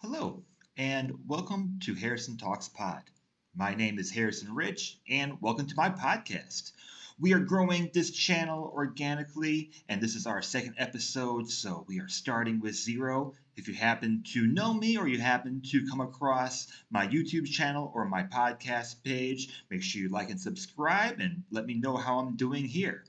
Hello, and welcome to Harrison Talks Pod. My name is Harrison Rich, and welcome to my podcast. We are growing this channel organically, and this is our second episode, so we are starting with zero. If you happen to know me or you happen to come across my YouTube channel or my podcast page, make sure you like and subscribe and let me know how I'm doing here.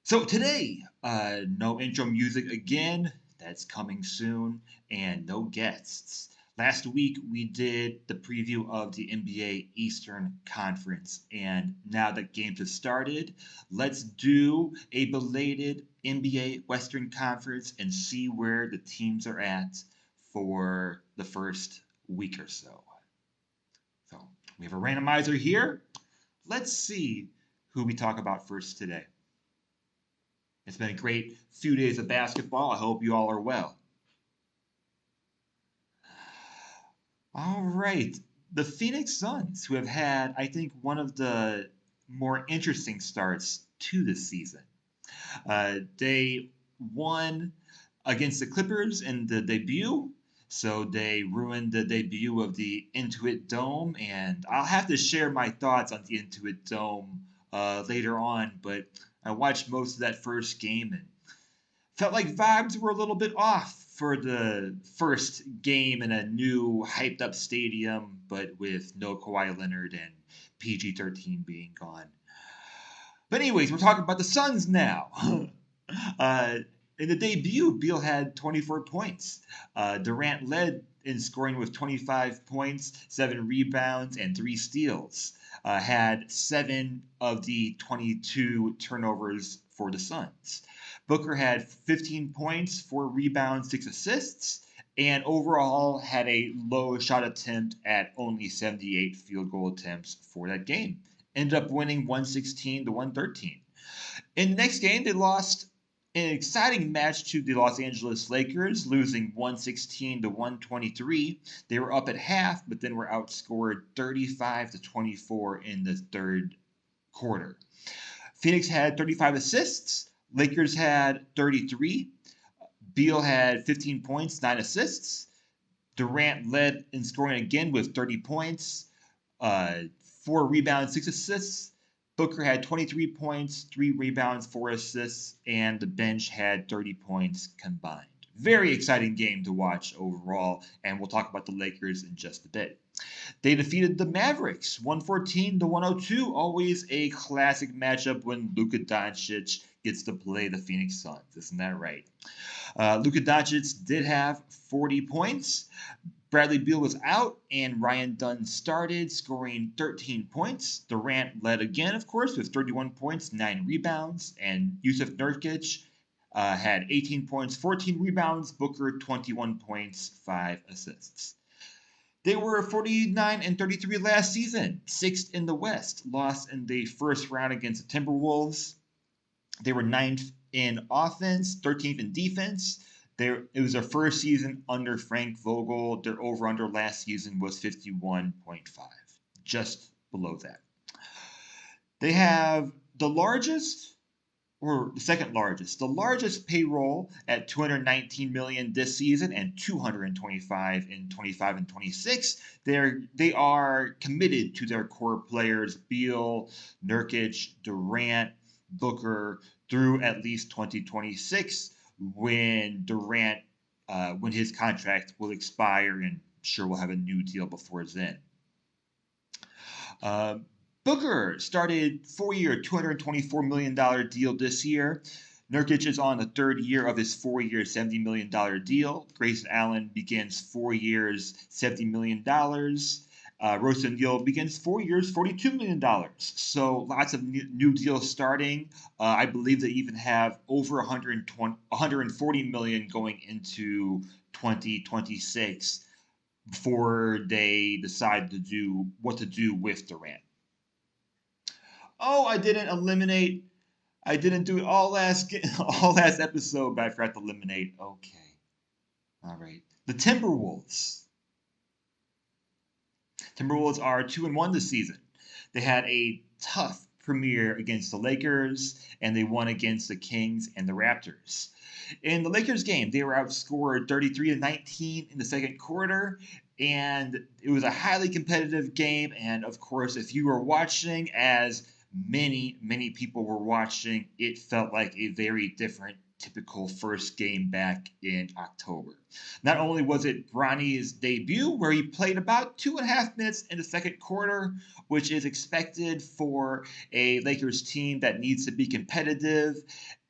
So today, no intro music again. That's coming soon, and no guests. Last week we did the preview of the NBA Eastern Conference, and now that games have started, let's do a belated NBA Western Conference and see where the teams are at for the first week or so. So we have a randomizer here. Let's see who we talk about first today. It's been a great few days of basketball. I hope you all are well. All right. The Phoenix Suns, who have had, I think, one of the more interesting starts to this season. They won against the Clippers in the debut, so they ruined the debut of the Intuit Dome, and I'll have to share my thoughts on the Intuit Dome later on, but I watched most of that first game and felt like vibes were a little bit off for the first game in a new hyped up stadium, but with no Kawhi Leonard and PG-13 being gone. But anyways, we're talking about the Suns now. uh, in the debut, Beal had 24 points. Durant led in scoring with 25 points, 7 rebounds, and 3 steals. Had 7 of the 22 turnovers for the Suns. Booker had 15 points, 4 rebounds, 6 assists, and overall had a low shot attempt at only 78 field goal attempts for that game. Ended up winning 116 to 113. In the next game, they lost an exciting match to the Los Angeles Lakers, losing 116 to 123. They were up at half, but then were outscored 35 to 24 in the third quarter. Phoenix had 35 assists. Lakers had 33. Beal had 15 points, 9 assists. Durant led in scoring again with 30 points, uh, 4 rebounds, 6 assists. Booker had 23 points, 3 rebounds, 4 assists, and the bench had 30 points combined. Very exciting game to watch overall, and we'll talk about the Lakers in just a bit. They defeated the Mavericks 114 to 102. Always a classic matchup when Luka Doncic gets to play the Phoenix Suns. Isn't that right? Luka Doncic did have 40 points. Bradley Beal was out, and Ryan Dunn started, scoring 13 points. Durant led again, of course, with 31 points, 9 rebounds, and Yusuf Nurkic had 18 points, 14 rebounds. Booker 21 points, 5 assists. They were 49 and 33 last season, sixth in the West, lost in the first round against the Timberwolves. They were ninth in offense, 13th in defense. It was their first season under Frank Vogel. Their over-under last season was 51.5, just below that. They have the largest, or the second largest, the largest payroll at 219 million this season and 225 in 25 and 26. They are committed to their core players: Beal, Nurkic, Durant, Booker through at least 2026 when when his contract will expire, and sure we'll have a new deal before then. Uh, Booker started 4-year, $224 million deal this year. Nurkic is on the third year of his 4-year, $70 million deal. Grayson Allen begins 4 years, $70 million. Royce O'Neal begins 4 years, $42 million. So lots of new deals starting. I believe they even have over 140 million going into 2026 before they decide to do what to do with Durant. Oh, I didn't do it all all last episode, but I forgot to eliminate. Okay. All right. The Timberwolves. Timberwolves are 2-1 this season. They had a tough premiere against the Lakers, and they won against the Kings and the Raptors. In the Lakers game, they were outscored 33-19 in the second quarter, and it was a highly competitive game. And of course, if you were watching, as many people were watching, it felt like a very different typical first game back in October. Not only was it Bronny's debut, where he played about 2.5 minutes in the second quarter, which is expected for a Lakers team that needs to be competitive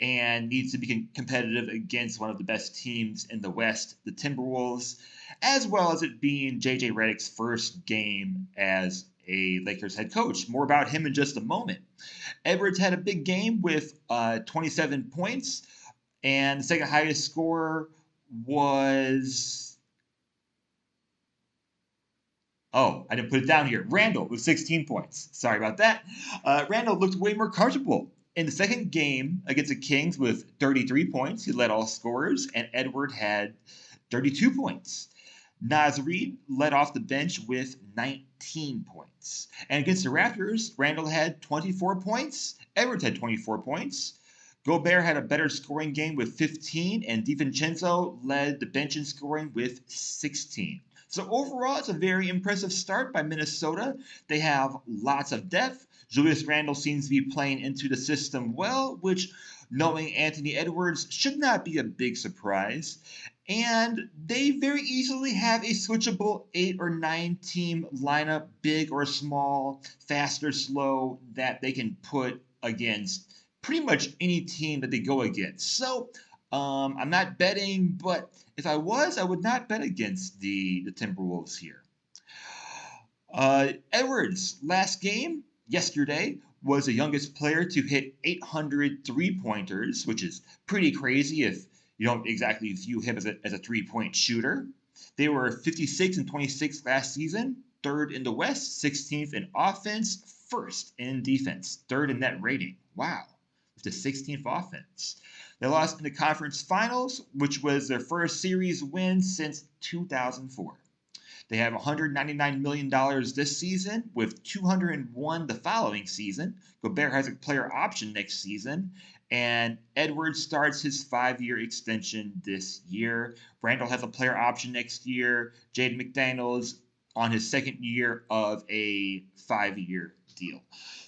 and needs to be competitive against one of the best teams in the West, the Timberwolves, as well as it being JJ Redick's first game as a Lakers head coach. More about him in just a moment. Edwards had a big game with 27 points, and the second highest scorer was, oh, I didn't put it down here, Randall with 16 points. Sorry about that. Randall looked way more comfortable in the second game against the Kings with 33 points. He led all scorers, and Edward had 32 points. Naz Reid led off the bench with 19 points. And against the Raptors, Randall had 24 points. Edwards had 24 points. Gobert had a better scoring game with 15, and DiVincenzo led the bench in scoring with 16. So overall, it's a very impressive start by Minnesota. They have lots of depth. Julius Randle seems to be playing into the system well, which, knowing Anthony Edwards, should not be a big surprise. And they very easily have a switchable 8 or 9 team lineup, big or small, fast or slow, that they can put against pretty much any team that they go against. So I'm not betting, but if I was, I would not bet against the Timberwolves here. Edwards' last game yesterday was the youngest player to hit 800 3-pointers, which is pretty crazy if you don't exactly view him as a three-point shooter. They were 56 and 26 last season, third in the West, 16th in offense, first in defense, third in net rating. Wow, with the 16th offense. They lost in the conference finals, which was their first series win since 2004. They have $199 million this season, with $201 the following season. Gobert has a player option next season, and Edwards starts his 5-year extension this year. Randall has a player option next year. Jaden McDaniels on his second year of a 5-year deal.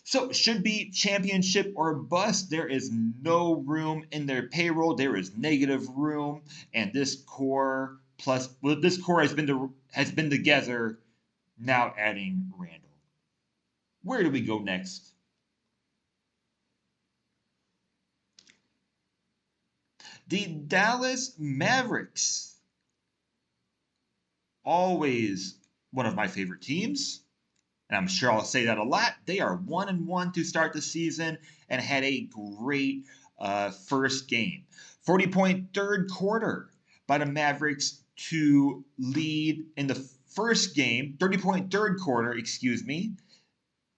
So it should be championship or bust. There is no room in their payroll. There is negative room, and this core has been together. Now adding Randall. Where do we go next? The Dallas Mavericks. Always one of my favorite teams, and I'm sure I'll say that a lot. They are 1-1 to start the season and had a great first game. 40-point third quarter by the Mavericks to lead in the first game, 30-point third quarter,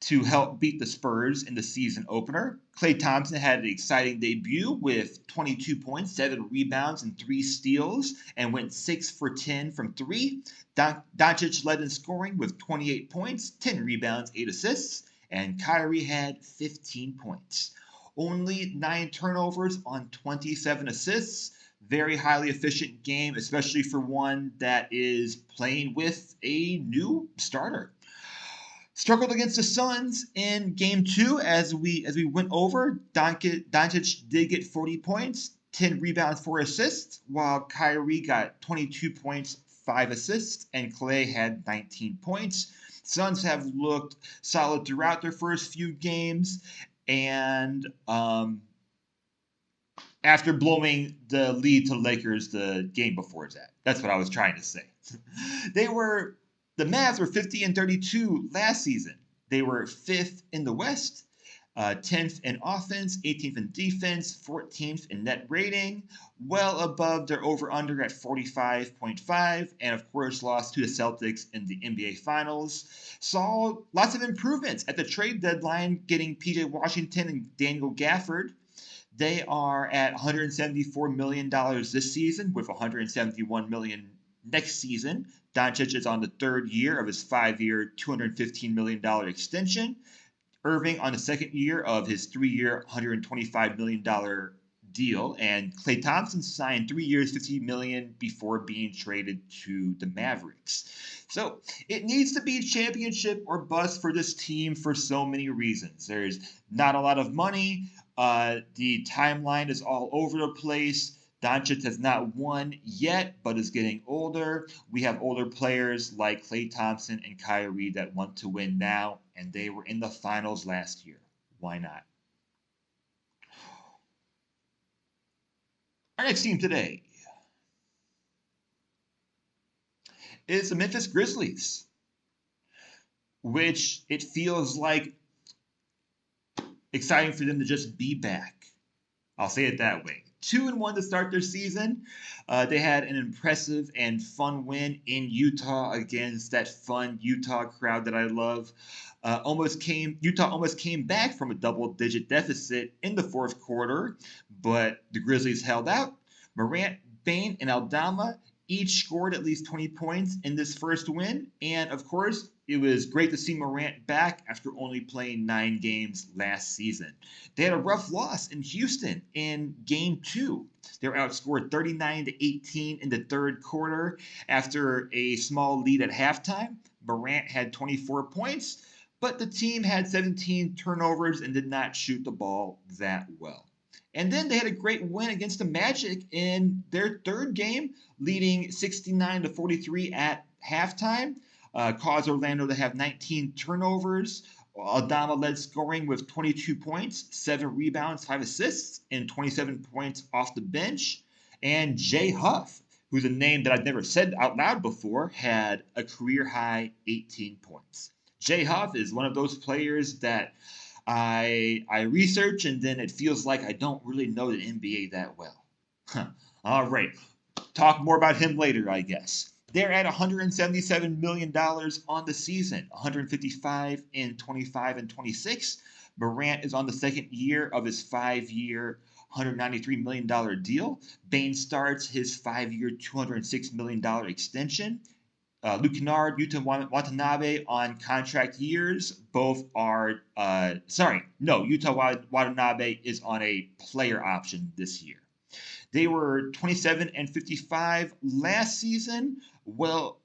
to help beat the Spurs in the season opener. Klay Thompson had an exciting debut with 22 points, 7 rebounds, and 3 steals, and went 6 for 10 from 3. Doncic led in scoring with 28 points, 10 rebounds, 8 assists, and Kyrie had 15 points. Only 9 turnovers on 27 assists. Very highly efficient game, especially for one that is playing with a new starter. Struggled against the Suns in Game 2 as we went over. Doncic did get 40 points, 10 rebounds, 4 assists, while Kyrie got 22 points, 5 assists, and Klay had 19 points. Suns have looked solid throughout their first few games, and after blowing the lead to Lakers the game before that. That's what I was trying to say. The Mavs were 50 and 32 last season. They were 5th in the West, 10th in offense, 18th in defense, 14th in net rating, well above their over-under at 45.5, and of course lost to the Celtics in the NBA Finals. Saw lots of improvements at the trade deadline, getting PJ Washington and Daniel Gafford. They are at $174 million this season, with $171 million next season. Doncic is on the third year of his 5-year, $215 million extension. Irving on the second year of his 3-year, $125 million deal, and Klay Thompson signed 3 years, $50 million before being traded to the Mavericks. So it needs to be championship or bust for this team for so many reasons. There's not a lot of money. The timeline is all over the place. Doncic has not won yet, but is getting older. We have older players like Klay Thompson and Kyrie that want to win now, and they were in the finals last year. Why not? Our next team today is the Memphis Grizzlies, which it feels like exciting for them to just be back. I'll say it that way. 2-1 to start their season. They had an impressive and fun win in Utah against that fun Utah crowd that I love. Utah almost came back from a double-digit deficit in the fourth quarter, but the Grizzlies held out. Morant, Bane, and Aldama each scored at least 20 points in this first win, and of course, it was great to see Morant back after only playing 9 games last season. They had a rough loss in Houston in Game 2. They were outscored 39-18 in the third quarter after a small lead at halftime. Morant had 24 points, but the team had 17 turnovers and did not shoot the ball that well. And then they had a great win against the Magic in their third game, leading 69-43 at halftime. Caused Orlando to have 19 turnovers. Aldama led scoring with 22 points, 7 rebounds, 5 assists, and 27 points off the bench. And Jay Huff, who's a name that I've never said out loud before, had a career-high 18 points. Jay Huff is one of those players that I research, and then it feels like I don't really know the NBA that well. All right. Talk more about him later, I guess. They're at $177 million on the season, 155 in 25 and 26. Morant is on the second year of his 5-year, $193 million deal. Bane starts his 5-year, $206 million extension. Luke Kennard, Yuta Watanabe on contract years. Both are, Yuta Watanabe is on a player option this year. They were 27 and 55 last season, well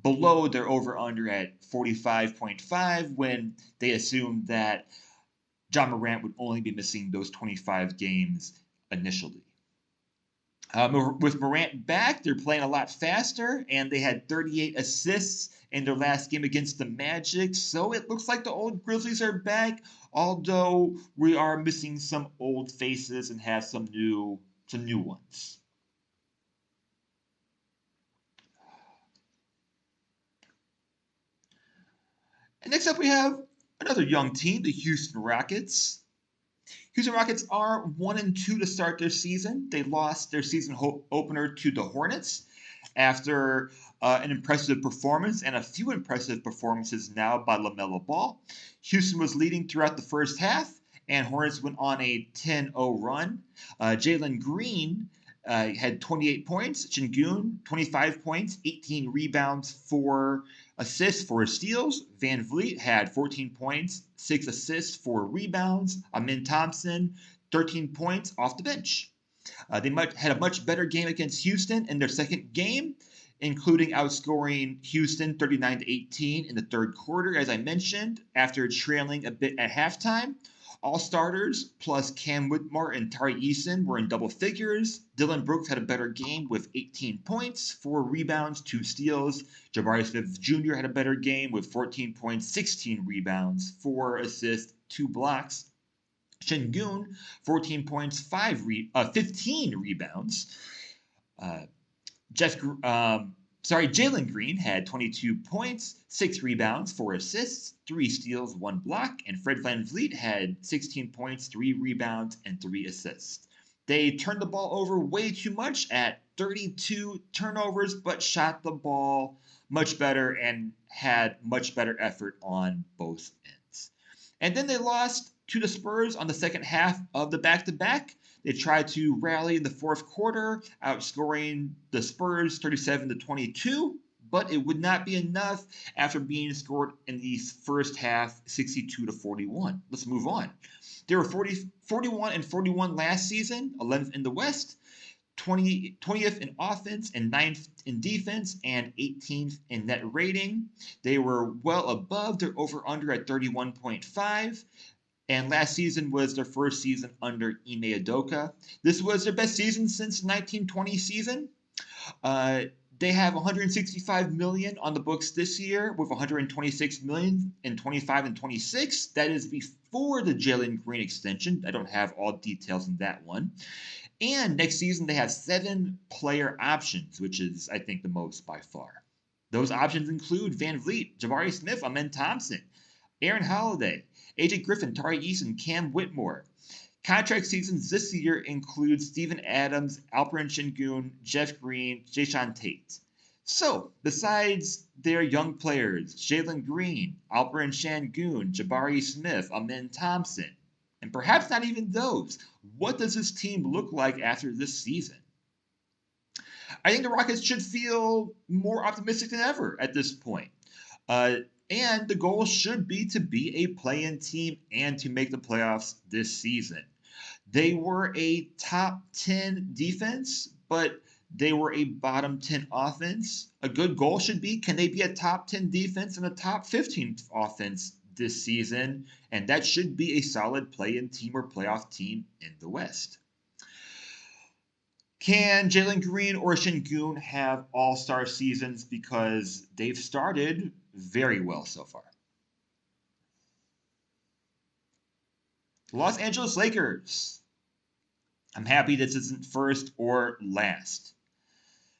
below their over-under at 45.5 when they assumed that Ja Morant would only be missing those 25 games initially. With Morant back, they're playing a lot faster, and they had 38 assists in their last game against the Magic. So it looks like the old Grizzlies are back, although we are missing some old faces and have some new ones. And next up, we have another young team, the Houston Rockets. Houston Rockets are 1-2 to start their season. They lost their season opener to the Hornets after an impressive performance and a few impressive performances now by LaMelo Ball. Houston was leading throughout the first half, and Hornets went on a 10-0 run. Jalen Green had 28 points. Sengun, 25 points, 18 rebounds, 4 assists, 4 steals. Van Vliet had 14 points, 6 assists, 4 rebounds. Amin Thompson, 13 points off the bench. They had a much better game against Houston in their second game, including outscoring Houston 39-18 in the third quarter, as I mentioned, after trailing a bit at halftime. All starters, plus Cam Whitmore and Tari Eason, were in double figures. Dillon Brooks had a better game with 18 points, 4 rebounds, 2 steals. Jabari Smith Jr. had a better game with 14 points, 16 rebounds, 4 assists, 2 blocks. Sengun, 14 points, 15 rebounds. Jalen Green had 22 points, 6 rebounds, 4 assists, 3 steals, 1 block, and Fred VanVleet had 16 points, 3 rebounds, and 3 assists. They turned the ball over way too much at 32 turnovers, but shot the ball much better and had much better effort on both ends. And then they lost to the Spurs on the second half of the back-to-back. They tried to rally in the fourth quarter, outscoring the Spurs 37-22, but it would not be enough after being scored in the first half 62-41. Let's move on. They were 41 and 41 last season, 11th in the West, 20th in offense and 9th in defense and 18th in net rating. They were well above their over-under at 31.5. And last season was their first season under Ime Udoka. This was their best season since the 1920 season. They have 165 million on the books this year, with 126 million in 25 and 26. That is before the Jalen Green extension. I don't have all details in that one. And next season they have 7 player options, which is, I think, the most by far. Those options include Van Vliet, Jabari Smith, Amen Thompson, Aaron Holiday, AJ Griffin, Tari Eason, Cam Whitmore. Contract seasons this year include Steven Adams, Alperen Sengun, Jeff Green, Jae'Sean Tate. So, besides their young players, Jalen Green, Alperen Sengun, Jabari Smith, Amen Thompson, and perhaps not even those, what does this team look like after this season? I think the Rockets should feel more optimistic than ever at this point. And the goal should be to be a play-in team and to make the playoffs this season. They were a top 10 defense, but they were a bottom 10 offense. A good goal should be, can they be a top 10 defense and a top 15 offense this season? And that should be a solid play-in team or playoff team in the West. Can Jalen Green or Sengun have all-star seasons? Because they've started very well so far. Los Angeles Lakers. I'm happy this isn't first or last.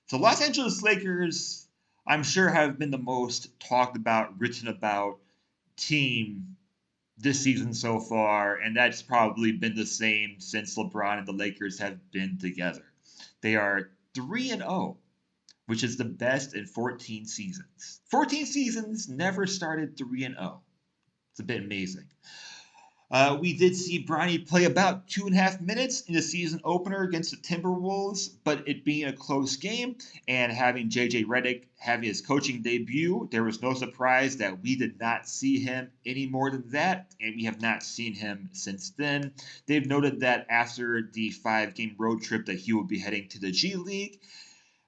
So Los Angeles Lakers, I'm sure, have been the most talked about, written about team this season so far, and that's probably been the same since LeBron and the Lakers have been together. They are 3-0, which is the best in 14 seasons. 14 seasons, never started 3-0. It's a bit amazing. We did see Bronny play about 2.5 minutes in the season opener against the Timberwolves, but it being a close game and having JJ Redick having his coaching debut, there was no surprise that we did not see him any more than that, and we have not seen him since then. They've noted that after the 5-game road trip that he will be heading to the G League,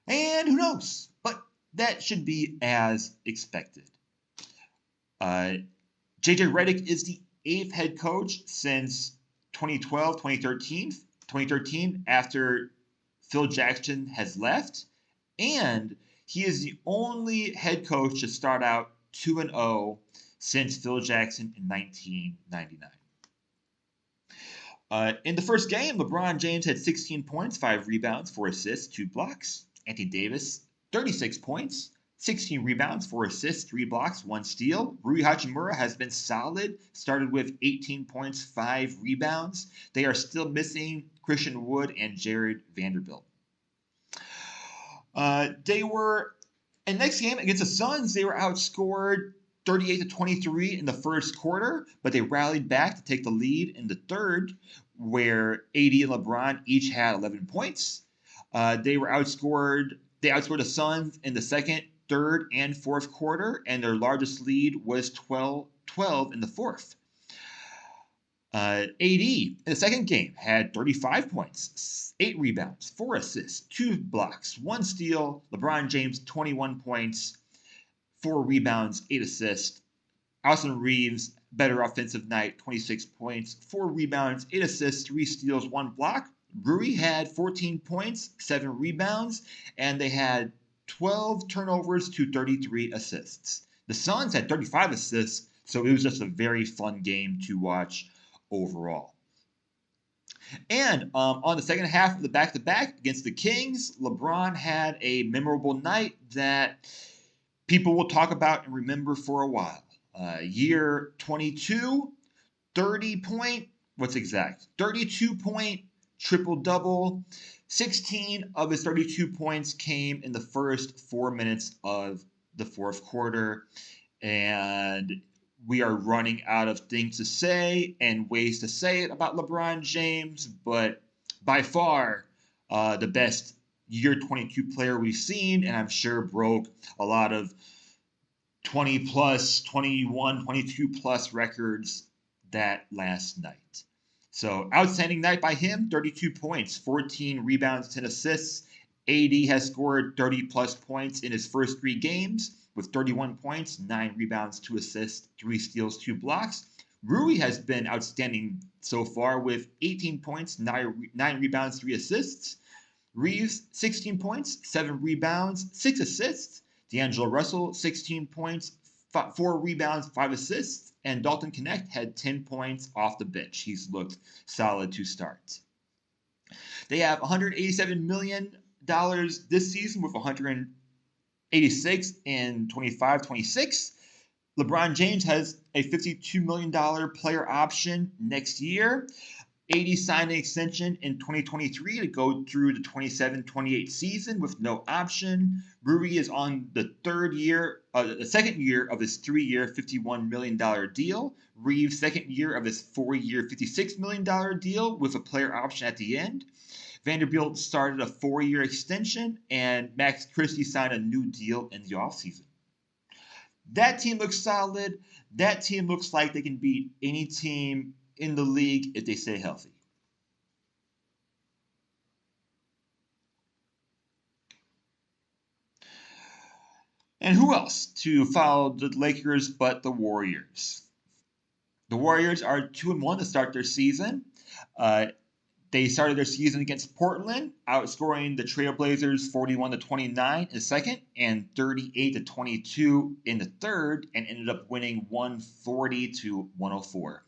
and who knows, but that should be as expected. JJ Redick is the 8th head coach since 2012, 2013 after Phil Jackson has left, and he is the only head coach to start out 2-0 since Phil Jackson in 1999. In the first game, LeBron James had 16 points, 5 rebounds, 4 assists, 2 blocks. Anthony Davis, 36 points, 16 rebounds, 4 assists, 3 blocks, 1 steal. Rui Hachimura has been solid, started with 18 points, 5 rebounds. They are still missing Christian Wood and Jared Vanderbilt. They were, in the next game against the Suns, they were outscored 38-23 in the first quarter, but they rallied back to take the lead in the third, where AD and LeBron each had 11 points. They outscored the Suns in the second, third, and fourth quarter, and their largest lead was 12 in the fourth. AD in the second game had 35 points, 8 rebounds, 4 assists, 2 blocks, 1 steal. LeBron James, 21 points, 4 rebounds, 8 assists. Austin Reeves, better offensive night, 26 points, 4 rebounds, 8 assists, 3 steals, 1 block. Rui had 14 points, 7 rebounds, and they had 12 turnovers to 33 assists. The Suns had 35 assists, so it was just a very fun game to watch overall. And on the second half of the back-to-back against the Kings, LeBron had a memorable night that people will talk about and remember for a while. Year 22, 32-point triple-double. 16 of his 32 points came in the first 4 minutes of the fourth quarter. And we are running out of things to say and ways to say it about LeBron James, but by far the best year 22 player we've seen, and I'm sure broke a lot of 20 plus, 21, 22 plus records that last night. So outstanding night by him, 32 points, 14 rebounds, 10 assists. AD has scored 30 plus points in his first 3 games with 31 points, 9 rebounds, 2 assists, 3 steals, 2 blocks. Rui has been outstanding so far with 18 points, 9 rebounds, 3 assists. Reeves, 16 points, 7 rebounds, 6 assists. D'Angelo Russell, 16 points, 4 rebounds, 5 assists. And Dalton Knecht had 10 points off the bench. He's looked solid to start. They have $187 million this season with 186 in 25-26. LeBron James has a $52 million player option next year. AD signed an extension in 2023 to go through the 27-28 season with no option. Rui is on the second year of his 3-year, $51 million deal. Reeves' second year of his 4-year, $56 million deal with a player option at the end. Vanderbilt started a 4-year extension, and Max Christie signed a new deal in the offseason. That team looks solid. That team looks like they can beat any team in the league if they stay healthy. And who else to follow the Lakers but the Warriors? The Warriors are 2-1 to start their season. They started their season against Portland, outscoring the Trailblazers 41-29 in the second and 38-22 in the third, and ended up winning 140-104.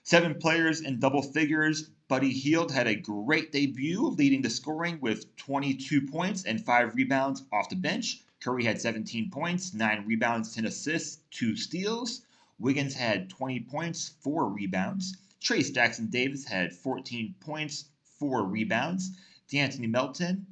7 players in double figures. Buddy Hield had a great debut, leading the scoring with 22 points and 5 rebounds off the bench. Curry had 17 points, 9 rebounds, 10 assists, 2 steals. Wiggins had 20 points, 4 rebounds. Trayce Jackson-Davis had 14 points, 4 rebounds. D'Anthony Melton,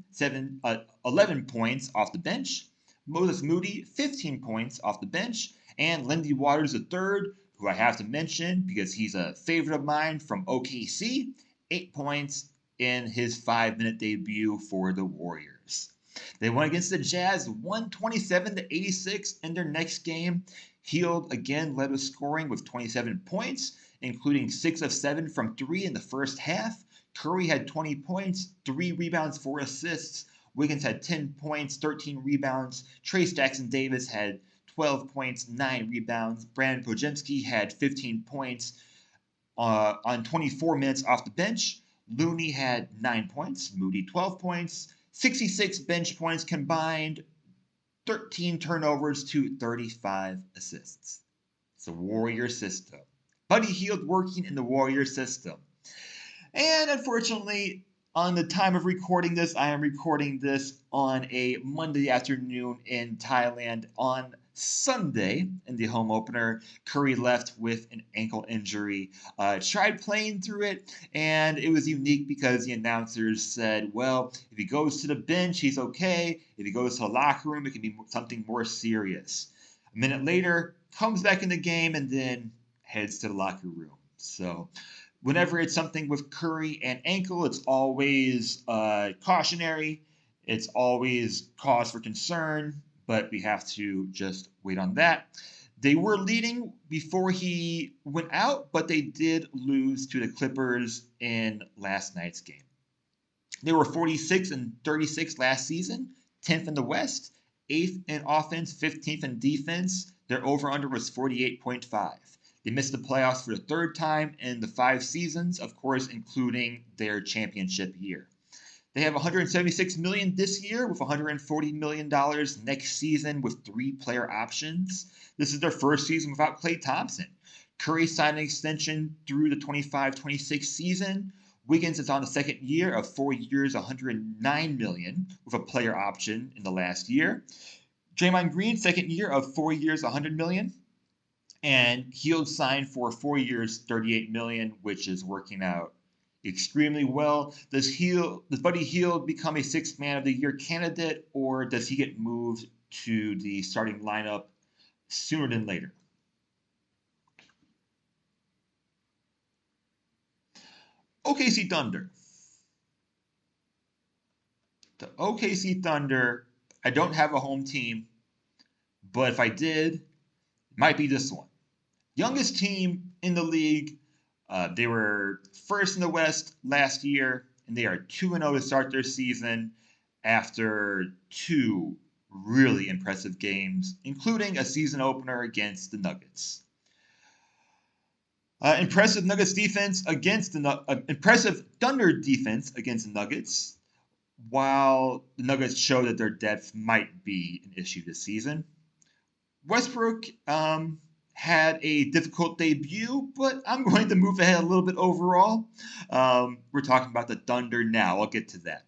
11 points off the bench. Moses Moody, 15 points off the bench. And Lindy Waters III, who I have to mention because he's a favorite of mine from OKC, 8 points in his 5-minute debut for the Warriors. They won against the Jazz 127-86 in their next game. Hield again led with scoring with 27 points, including 6 of 7 from 3 in the first half. Curry had 20 points, 3 rebounds, 4 assists. Wiggins had 10 points, 13 rebounds. Trayce Jackson-Davis had 12 points, 9 rebounds. Brandon Podziemski had 15 points on 24 minutes off the bench. Looney had 9 points, Moody 12 points, 66 bench points combined, 13 turnovers to 35 assists. It's a Warrior system. Buddy Hield working in the Warrior system. And unfortunately, on the time of recording this, I am recording this on a Monday afternoon in Thailand. On Sunday, in the home opener, Curry left with an ankle injury. Tried playing through it, and it was unique because the announcers said, well, if he goes to the bench, he's okay. If he goes to the locker room, it can be something more serious. A minute later, comes back in the game, and then heads to the locker room. So whenever it's something with Curry and ankle, it's always cautionary. It's always cause for concern, but we have to just wait on that. They were leading before he went out, but they did lose to the Clippers in last night's game. They were 46-36 last season, 10th in the West, 8th in offense, 15th in defense. Their over-under was 48.5. They missed the playoffs for the 3rd time in the 5 seasons, of course, including their championship year. They have $176 million this year with $140 million next season with 3 player options. This is their first season without Klay Thompson. Curry signed an extension through the 25-26 season. Wiggins is on the second year of 4 years, $109 million with a player option in the last year. Draymond Green, second year of 4 years, $100 million. And Hield signed for 4 years, $38 million, which is working out extremely well. Does Buddy Hield become a 6th Man of the Year candidate, or does he get moved to the starting lineup sooner than later? OKC Thunder. The OKC Thunder, I don't have a home team, but if I did, it might be this one. Youngest team in the league. They were first in the West last year, and they are 2-0 to start their season after two really impressive games, including a season opener against the Nuggets. Impressive Nuggets defense against the impressive Thunder defense against the Nuggets, while the Nuggets show that their depth might be an issue this season. Westbrook had a difficult debut, but I'm going to move ahead a little bit overall. We're talking about the Thunder now. I'll get to that.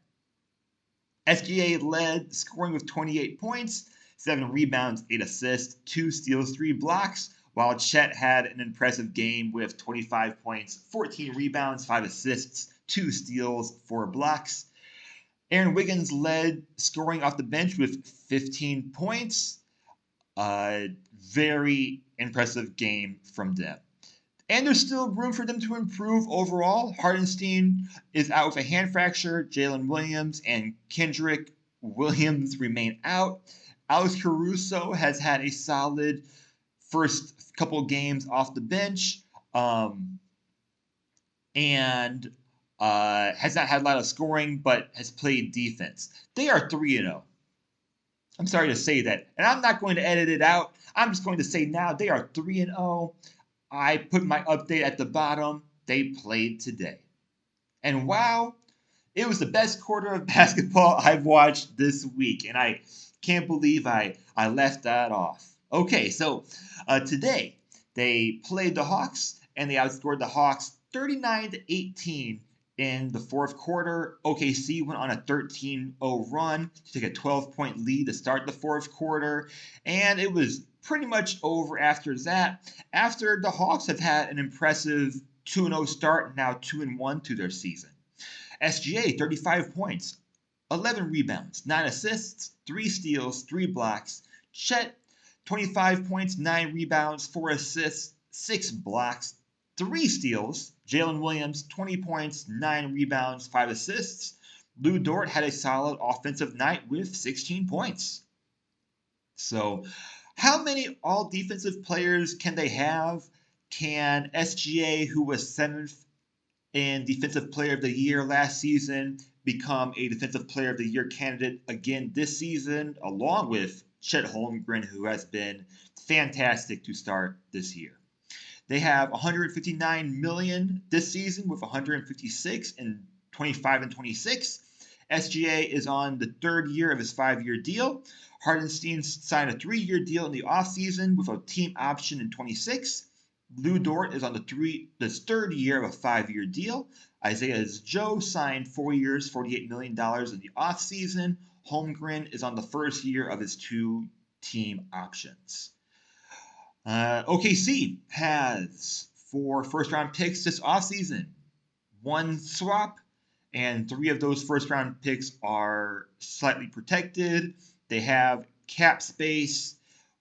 SGA led scoring with 28 points, 7 rebounds, 8 assists, 2 steals, 3 blocks, while Chet had an impressive game with 25 points, 14 rebounds, 5 assists, 2 steals, 4 blocks. Aaron Wiggins led scoring off the bench with 15 points. Very impressive game from them. And there's still room for them to improve overall. Hartenstein is out with a hand fracture. Jalen Williams and Kendrick Williams remain out. Alex Caruso has had a solid first couple games off the bench and has not had a lot of scoring, but has played defense. They are 3-0. I'm sorry to say that. And I'm not going to edit it out. I'm just going to say now they are 3-0. I put my update at the bottom. They played today. And wow, it was the best quarter of basketball I've watched this week. And I can't believe I left that off. Okay, so today they played the Hawks and they outscored the Hawks 39-18 in the fourth quarter. OKC went on a 13-0 run to take a 12-point lead to start the fourth quarter. And it was pretty much over after that. After the Hawks have had an impressive 2-0 start, now 2-1 to their season. SGA, 35 points, 11 rebounds, 9 assists, 3 steals, 3 blocks. Chet, 25 points, 9 rebounds, 4 assists, 6 blocks, 3 steals. Jalen Williams, 20 points, 9 rebounds, 5 assists. Lou Dort had a solid offensive night with 16 points. So, how many all defensive players can they have? Can SGA, who was 7th in Defensive Player of the Year last season, become a Defensive Player of the Year candidate again this season, along with Chet Holmgren, who has been fantastic to start this year? They have 159 million this season with 156 in 25 and 26. SGA is on the 3rd year of his 5-year deal. Hartenstein signed a 3-year deal in the offseason with a team option in 26. Lou Dort is on the 3rd year of a 5-year deal. Isaiah Joe signed 4 years, $48 million in the offseason. Holmgren is on the 1st year of his 2 team options. OKC has 4 first-round picks this offseason. 1 swap, and 3 of those first-round picks are slightly protected. They have cap space.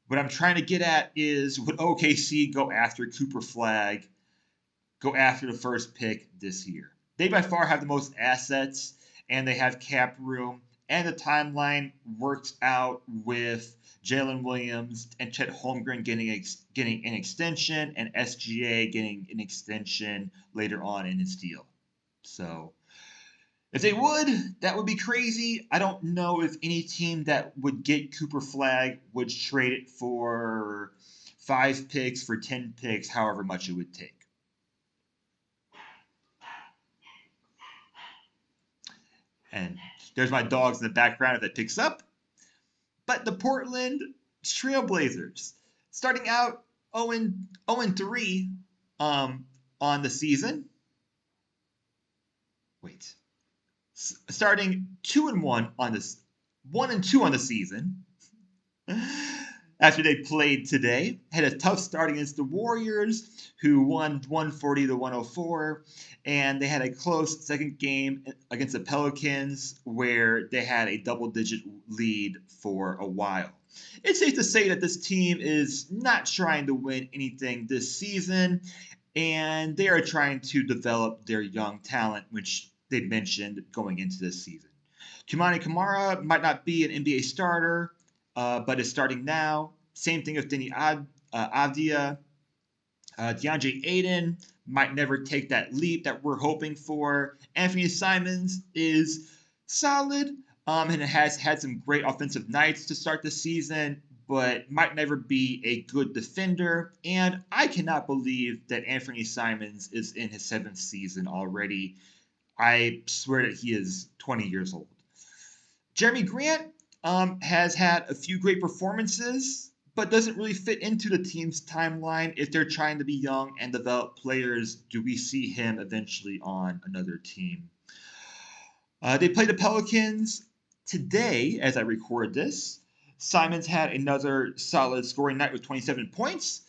What I'm trying to get at is, would OKC go after Cooper Flagg, go after the first pick this year? They by far have the most assets, and they have cap room, and the timeline worked out with Jalen Williams and Chet Holmgren getting an extension, and SGA getting an extension later on in his deal. So, if they would, that would be crazy. I don't know if any team that would get Cooper Flagg would trade it for 5 picks, for 10 picks, however much it would take. And there's my dogs in the background if it picks up. But the Portland Trailblazers, starting out 0-3 on the season. Starting 2-1 on this, 1-2 on the season. After they played today, had a tough start against the Warriors, who won 140-104, and they had a close second game against the Pelicans, where they had a double-digit lead for a while. It's safe to say that this team is not trying to win anything this season, and they are trying to develop their young talent, which they mentioned going into this season. Tumani Kamara might not be an NBA starter, but is starting now. Same thing with Denny Avdia. DeAndre Ayton might never take that leap that we're hoping for. Anthony Simons is solid and has had some great offensive nights to start the season, but might never be a good defender. And I cannot believe that Anthony Simons is in his 7th season already. I swear that he is 20 years old. Jeremy Grant has had a few great performances, but doesn't really fit into the team's timeline if they're trying to be young and develop players. Do we see him eventually on another team? They play the Pelicans today as I record this. Simons had another solid scoring night with 27 points.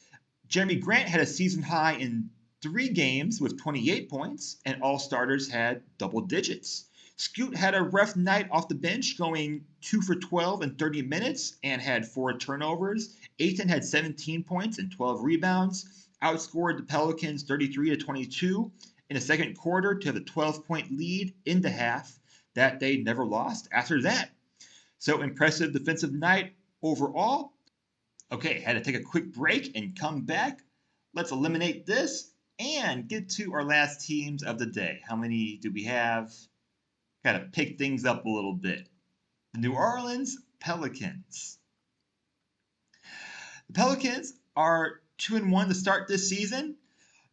Jeremy Grant had a season high in 3 games with 28 points, and all starters had double digits. Scoot had a rough night off the bench, going 2 for 12 in 30 minutes and had 4 turnovers. Ayton had 17 points and 12 rebounds, outscored the Pelicans 33-22 in the second quarter to have a 12-point lead in the half that they never lost after that. So impressive defensive night overall. Okay, had to take a quick break and come back. Let's eliminate this and get to our last teams of the day. How many do we have? Got to pick things up a little bit. The New Orleans Pelicans. The Pelicans are 2-1 to start this season,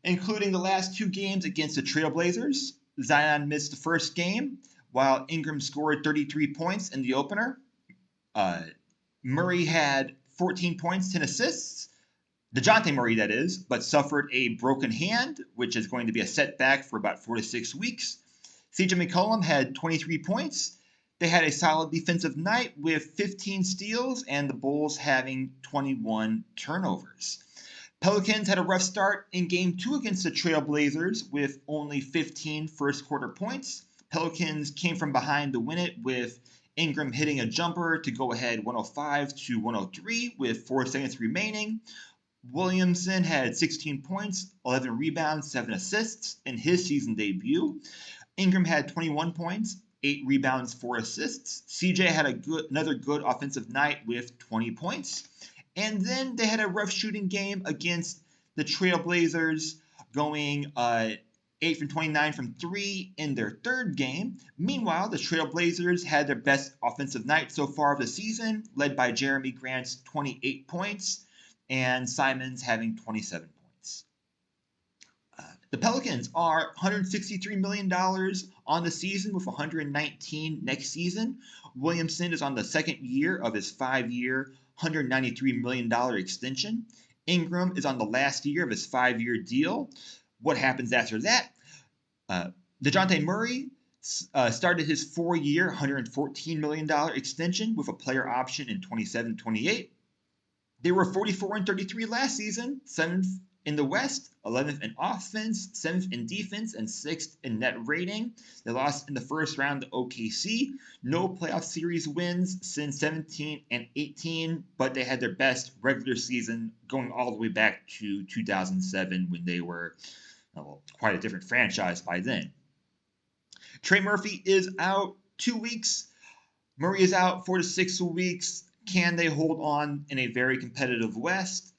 including the last 2 games against the Trailblazers. Zion missed the first game, while Ingram scored 33 points in the opener. Murray had 14 points, 10 assists. DeJounte Murray, that is, but suffered a broken hand, which is going to be a setback for about 4 to 6 weeks. CJ McCollum had 23 points. They had a solid defensive night with 15 steals and the Bulls having 21 turnovers. Pelicans had a rough start in Game 2 against the Trailblazers with only 15 first-quarter points. Pelicans came from behind to win it with Ingram hitting a jumper to go ahead 105-103 with 4 seconds remaining. Williamson had 16 points, 11 rebounds, 7 assists in his season debut. Ingram had 21 points, 8 rebounds, 4 assists. CJ had another good offensive night with 20 points. And then they had a rough shooting game against the Trailblazers, going 8 from 29 from 3 in their third game. Meanwhile, the Trailblazers had their best offensive night so far of the season, led by Jeremy Grant's 28 points and Simons having 27 points. The Pelicans are $163 million on the season with $119 next season. Williamson is on the second year of his 5-year, $193 million extension. Ingram is on the last year of his 5-year deal. What happens after that? DeJounte Murray started his 4-year, $114 million extension with a player option in 27-28. They were 44-33 last season, 7th in the West, 11th in offense, 7th in defense, and 6th in net rating. They lost in the first round to OKC. No playoff series wins since 17 and 18, but they had their best regular season going all the way back to 2007 when they were quite a different franchise by then. Trey Murphy is out 2 weeks. Murray is out 4 to 6 weeks. Can they hold on in a very competitive West?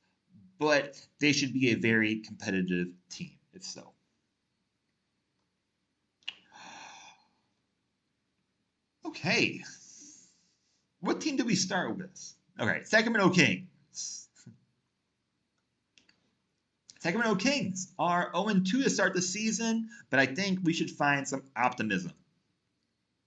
But they should be a very competitive team, if so. Okay. What team do we start with? Okay, Sacramento Kings. Sacramento Kings are 0-2 to start the season, but I think we should find some optimism.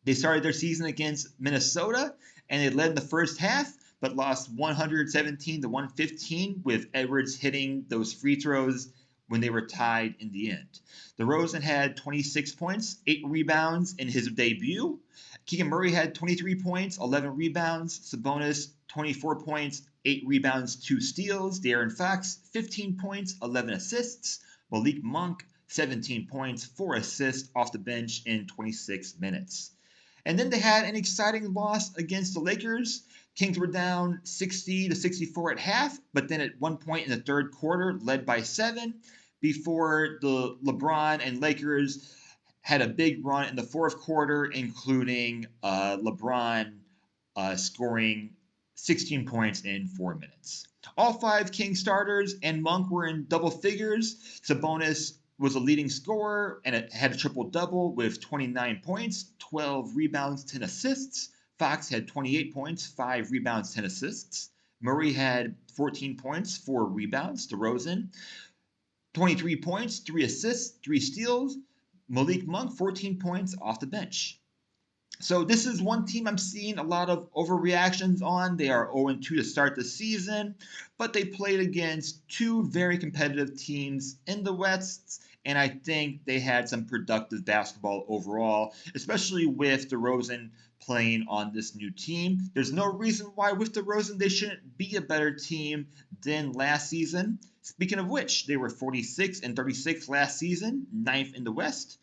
They started their season against Minnesota, and they led in the first half, but lost 117-115 with Edwards hitting those free throws when they were tied in the end. DeRozan had 26 points, 8 rebounds in his debut. Keegan Murray had 23 points, 11 rebounds. Sabonis, 24 points, 8 rebounds, 2 steals. De'Aaron Fox, 15 points, 11 assists. Malik Monk, 17 points, 4 assists off the bench in 26 minutes. And then they had an exciting loss against the Lakers. Kings were down 60-64 at half, but then at one point in the third quarter, led by 7, before the LeBron and Lakers had a big run in the fourth quarter, including LeBron scoring 16 points in 4 minutes. All 5 Kings starters and Monk were in double figures. Sabonis was a leading scorer and it had a triple-double with 29 points, 12 rebounds, 10 assists. Fox had 28 points, 5 rebounds, 10 assists. Murray had 14 points, 4 rebounds. DeRozan, 23 points, 3 assists, 3 steals. Malik Monk, 14 points off the bench. So this is one team I'm seeing a lot of overreactions on. They are 0-2 to start the season, but they played against 2 very competitive teams in the West, and I think they had some productive basketball overall, especially with DeRozan playing on this new team. There's no reason why with DeRozan they shouldn't be a better team than last season. Speaking of which, they were 46 and 36 last season, 9th in the West.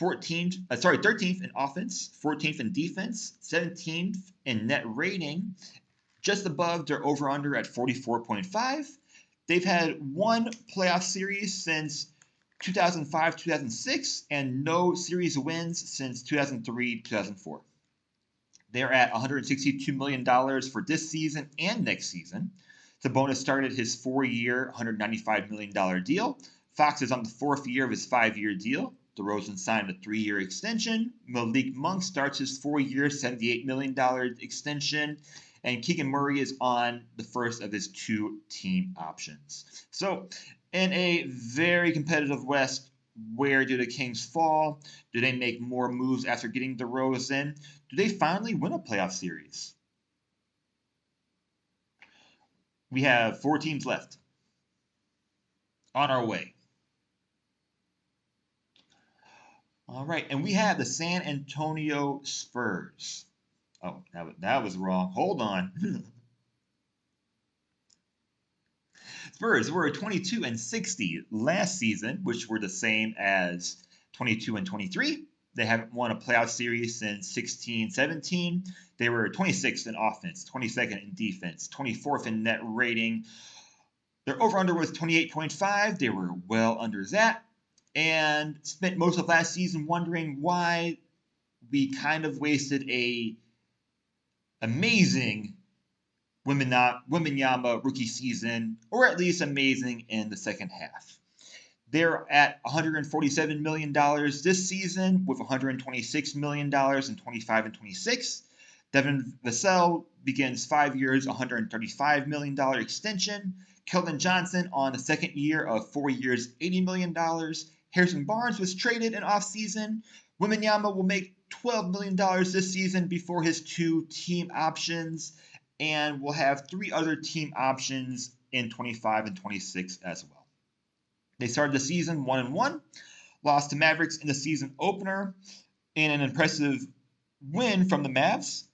13th in offense, 14th in defense, 17th in net rating, just above their over-under at 44.5. They've had 1 playoff series since 2005-2006 and no series wins since 2003-2004. They're at $162 million for this season and next season. Sabonis started his 4-year, $195 million deal. Fox is on the 4th year of his 5-year deal. DeRozan signed a 3-year extension. Malik Monk starts his 4-year, $78 million extension. And Keegan Murray is on the first of his 2 team options. So, in a very competitive West, where do the Kings fall? Do they make more moves after getting DeRozan? Do they finally win a playoff series? We have 4 teams left. On our way. All right, and we have the San Antonio Spurs. Oh, that was wrong. Hold on. Spurs were 22 and 60 last season, which were the same as 22 and 23. They haven't won a playoff series since 16-17. They were 26th in offense, 22nd in defense, 24th in net rating. Their over-under was 28.5. They were well under that. And spent most of last season wondering why we kind of wasted a amazing Wembanyama rookie season, or at least amazing in the second half. They're at $147 million this season with $126 million in 25 and 26. Devin Vassell begins 5 years, $135 million extension. Keldon Johnson on the 2nd year of 4 years, $80 million. Harrison Barnes was traded in offseason. Wembanyama will make $12 million this season before his 2 team options, and will have 3 other team options in 25 and 26 as well. They started the season 1-1, lost to Mavericks in the season opener in an impressive win from the Mavs.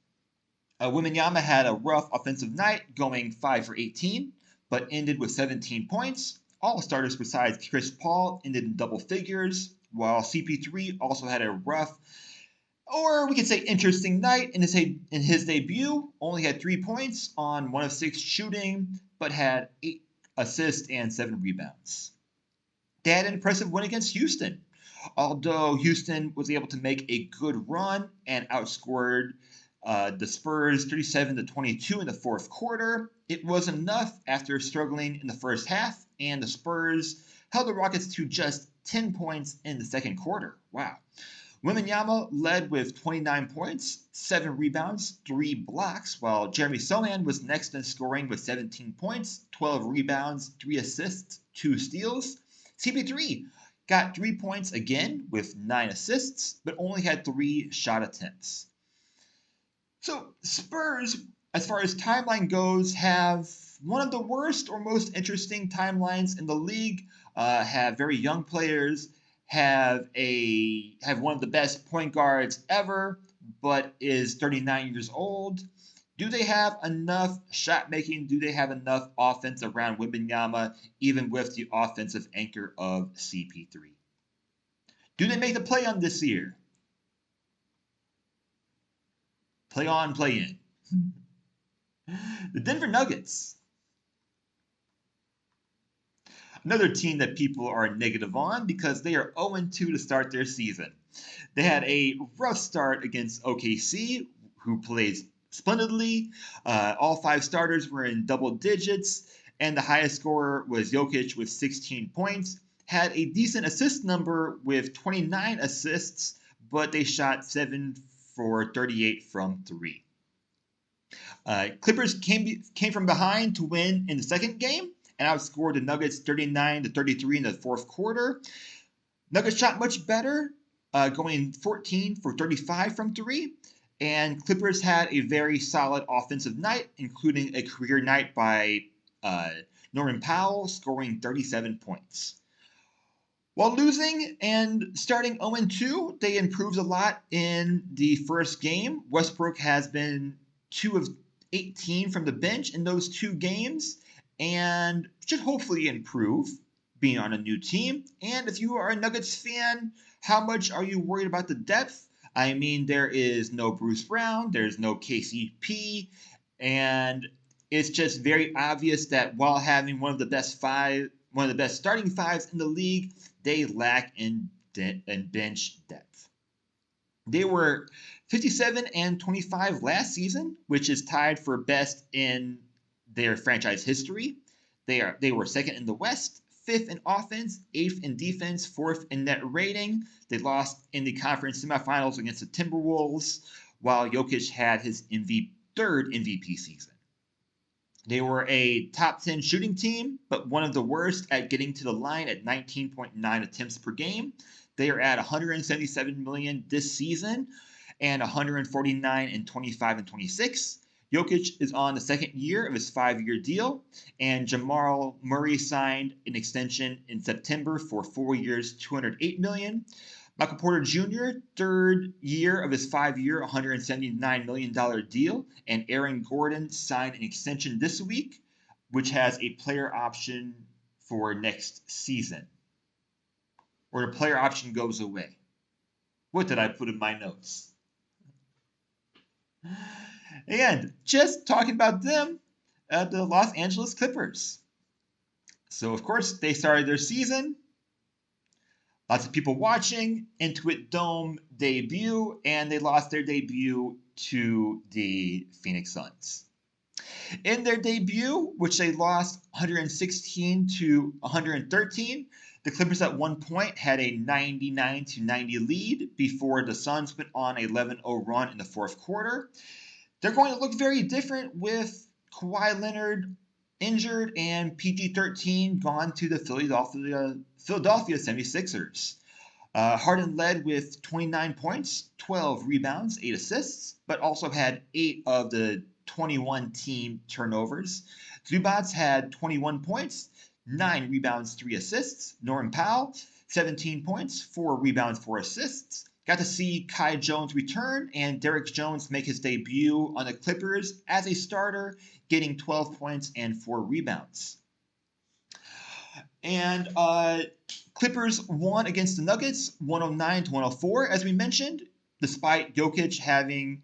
Wembanyama had a rough offensive night, going 5 for 18, but ended with 17 points. All starters besides Chris Paul ended in double figures, while CP3 also had a rough, or we could say interesting night in his debut. Only had 3 points on 1 of 6 shooting, but had 8 assists and 7 rebounds. They had an impressive win against Houston. Although Houston was able to make a good run and outscored the Spurs 37-22 in the fourth quarter, it was enough after struggling in the first half, and the Spurs held the Rockets to just 10 points in the second quarter. Wow. Wembanyama led with 29 points, 7 rebounds, 3 blocks, while Jeremy Sochan was next in scoring with 17 points, 12 rebounds, 3 assists, 2 steals. CP3 got 3 points again with 9 assists, but only had 3 shot attempts. So Spurs, as far as timeline goes, have one of the worst or most interesting timelines in the league. Have very young players, have one of the best point guards ever, but is 39 years old. Do they have enough shot making? Do they have enough offense around Wembanyama, even with the offensive anchor of CP3? Do they make the play on this year? Play on, play in. The Denver Nuggets. Another team that people are negative on because they are 0-2 to start their season. They had a rough start against OKC, who played splendidly. All 5 starters were in double digits, and the highest scorer was Jokic with 16 points. Had a decent assist number with 29 assists, but they shot 7 for 38 from 3. Clippers came from behind to win in the second game and outscored the Nuggets 39-33 in the fourth quarter. Nuggets shot much better, going 14 for 35 from 3. And Clippers had a very solid offensive night, including a career night by Norman Powell, scoring 37 points. While losing and starting 0-2, they improved a lot in the first game. Westbrook has been 2 of 18 from the bench in those 2 games and should hopefully improve being on a new team. And if you are a Nuggets fan, how much are you worried about the depth? I mean, there is no Bruce Brown, there's no KCP, and it's just very obvious that while having one of the best starting 5s in the league, they lack in bench depth. They were 57-25 last season, which is tied for best in their franchise history. They were second in the West, 5th in offense, 8th in defense, 4th in net rating. They lost in the conference semifinals against the Timberwolves, while Jokic had his third MVP season. They were a top 10 shooting team, but one of the worst at getting to the line at 19.9 attempts per game. They are at 177 million this season and 149 in 25 and 26. Jokic is on the second year of his 5-year deal, and Jamal Murray signed an extension in September for 4 years, 208 million. Michael Porter Jr., third year of his 5-year, $179 million deal, and Aaron Gordon signed an extension this week, which has a player option for next season. Or the player option goes away. What did I put in my notes? And just talking about them, the Los Angeles Clippers. So, of course, they started their season. Lots of people watching, Intuit Dome debut, and they lost their debut to the Phoenix Suns. In their debut, which they lost 116-113, the Clippers at one point had a 99-90 lead before the Suns went on a 11-0 run in the fourth quarter. They're going to look very different with Kawhi Leonard injured and PG-13 gone to the Philadelphia 76ers. Harden led with 29 points, 12 rebounds, 8 assists, but also had 8 of the 21 team turnovers. Zubats had 21 points, 9 rebounds, 3 assists. Norman Powell, 17 points, 4 rebounds, 4 assists. Got to see Kai Jones return and Derrick Jones make his debut on the Clippers as a starter, getting 12 points and 4 rebounds. And Clippers won against the Nuggets 109-104, as we mentioned, despite Jokic having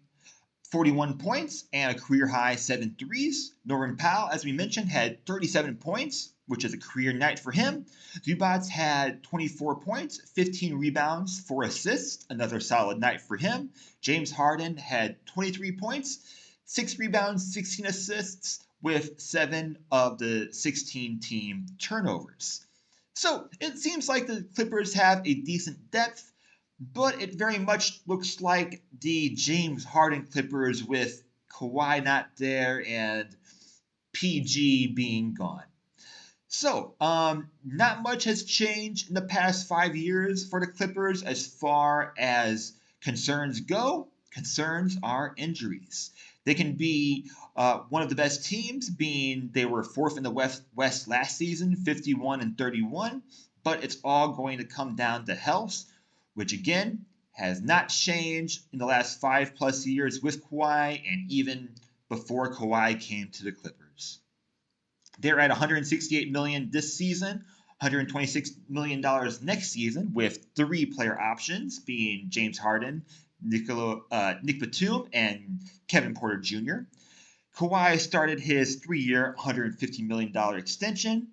41 points and a career-high 7 threes. Norman Powell, as we mentioned, had 37 points, which is a career night for him. Zubats had 24 points, 15 rebounds, 4 assists, another solid night for him. James Harden had 23 points, 6 rebounds, 16 assists, with 7 of the 16 team turnovers. So it seems like the Clippers have a decent depth, but it very much looks like the James Harden Clippers with Kawhi not there and PG being gone. So, not much has changed in the past 5 years for the Clippers as far as concerns go. Concerns are injuries. They can be one of the best teams, being they were 4th in the West last season, 51-31, but it's all going to come down to health, which again has not changed in the last 5+ years with Kawhi and even before Kawhi came to the Clippers. They're at $168 million this season, $126 million next season, with 3 player options, being James Harden, Nick Batum, and Kevin Porter Jr. Kawhi started his 3-year, $150 million extension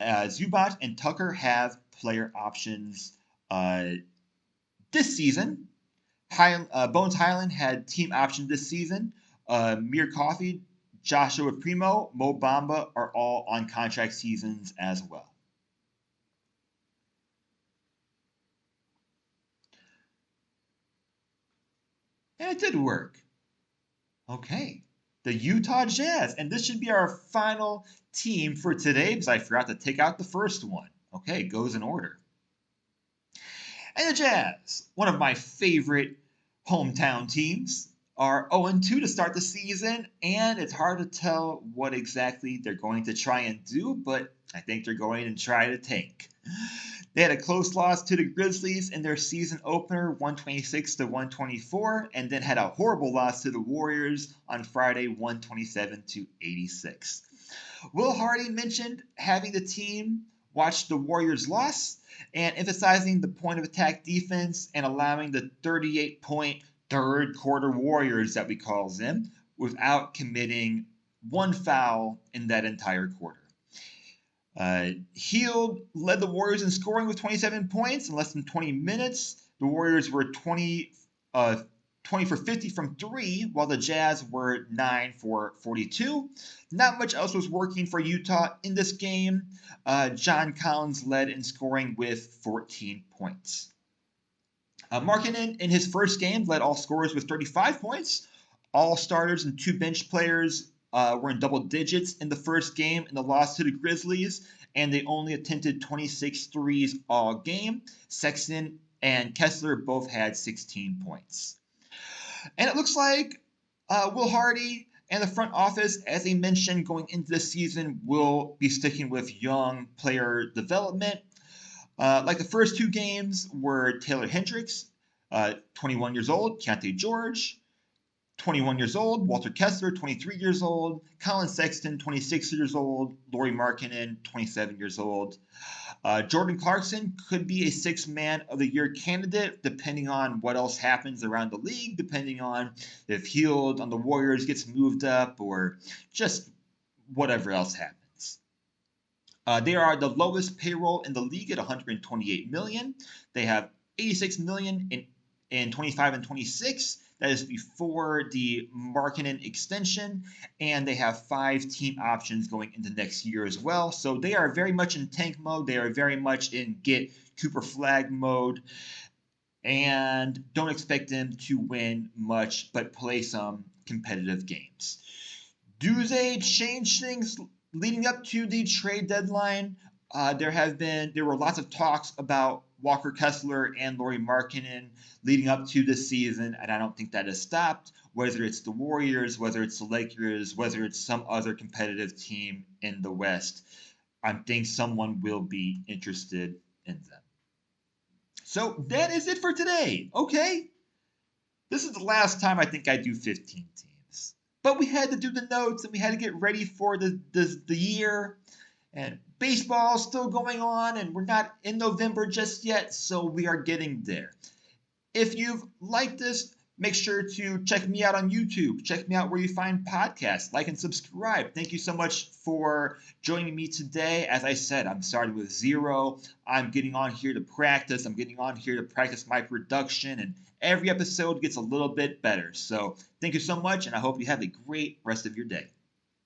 Zubac and Tucker have player options this season. Bones Highland had team option this season. Mir Coffee, Joshua Primo, Mo Bamba are all on contract seasons as well. And it did work. Okay. The Utah Jazz. And this should be our final team for today because I forgot to take out the first one. Okay, goes in order. And the Jazz, one of my favorite hometown teams, are 0-2 to start the season, and it's hard to tell what exactly they're going to try and do, but I think they're going to try to tank. They had a close loss to the Grizzlies in their season opener, 126 to 124, and then had a horrible loss to the Warriors on Friday, 127 to 86. Will Hardy mentioned having the team watch the Warriors' loss and emphasizing the point of attack defense and allowing the 38-point third quarter Warriors that we call them without committing one foul in that entire quarter. Hield led the Warriors in scoring with 27 points in less than 20 minutes. The Warriors were 20 for 50 from 3, while the Jazz were 9 for 42. Not much else was working for Utah in this game. John Collins led in scoring with 14 points. Markkanen in his first game led all scorers with 35 points. All starters and 2 bench players were in double digits in the first game in the loss to the Grizzlies, and they only attempted 26 threes all game. Sexton and Kessler both had 16 points. And it looks like Will Hardy and the front office, as they mentioned going into the season, will be sticking with young player development. Like the first 2 games were Taylor Hendricks, 21 years old, Keontae George, 21 years old, Walter Kessler, 23 years old, Colin Sexton, 26 years old, Lauri Markkanen, 27 years old. Jordan Clarkson could be a 6th man of the year candidate, depending on what else happens around the league, depending on if Hield on the Warriors gets moved up or just whatever else happens. They are the lowest payroll in the league at $128 million. They have $86 million in 25 and 26. That is before the Markkanen extension, and they have 5 team options going into next year as well. So they are very much in tank mode. They are very much in get Cooper Flag mode, and don't expect them to win much, but play some competitive games. Do they change things leading up to the trade deadline? There were lots of talks about Walker Kessler and Lauri Markkanen leading up to this season, and I don't think that has stopped. Whether it's the Warriors, whether it's the Lakers, whether it's some other competitive team in the West, I think someone will be interested in them. So that is it for today. Okay, this is the last time I think I do 15 teams, but we had to do the notes and we had to get ready for the year. And baseball's still going on, and we're not in November just yet, so we are getting there. If you've liked this, make sure to check me out on YouTube. Check me out where you find podcasts. Like and subscribe. Thank you so much for joining me today. As I said, I'm starting with 0. I'm getting on here to practice. I'm getting on here to practice my production, and every episode gets a little bit better. So thank you so much, and I hope you have a great rest of your day.